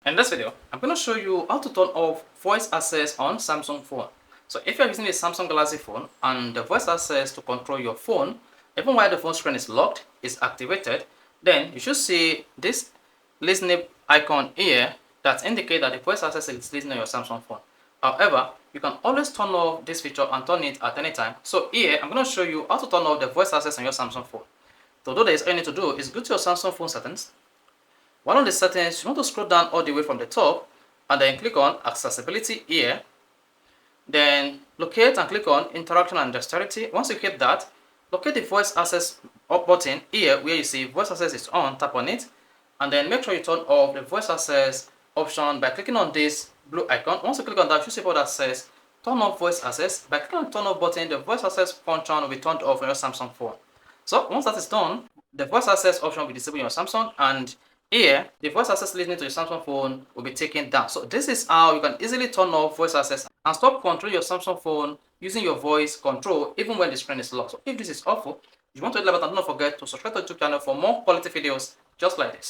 In this video, I'm going to show you how to turn off voice access on Samsung phone. So if you're using a Samsung Galaxy phone and the voice access to control your phone, even while the phone screen is locked, is activated, then you should see this listening icon here that indicates that the voice access is listening on your Samsung phone. However, you can always turn off this feature and turn it at any time. So here, I'm going to show you how to turn off the voice access on your Samsung phone. To do this, all you need to do is go to your Samsung phone settings. One of the settings, you want to scroll down all the way from the top and then click on accessibility here. Then locate and click on interaction and dexterity. Once you hit that, locate the voice access up button here where you see voice access is on, tap on it, and then make sure you turn off the voice access option by clicking on this blue icon. Once you click on that, you see what that says turn off voice access. By clicking on the turn off button, the voice access function will be turned off on your Samsung phone. So once that is done, the voice access option will be disabled on your Samsung, and here the voice access listening to your Samsung phone will be taken down. So this is how you can easily turn off voice access and stop controlling your Samsung phone using your voice control even when the screen is locked. So if this is helpful, if you want to learn about it, don't forget to subscribe to the YouTube channel for more quality videos just like this.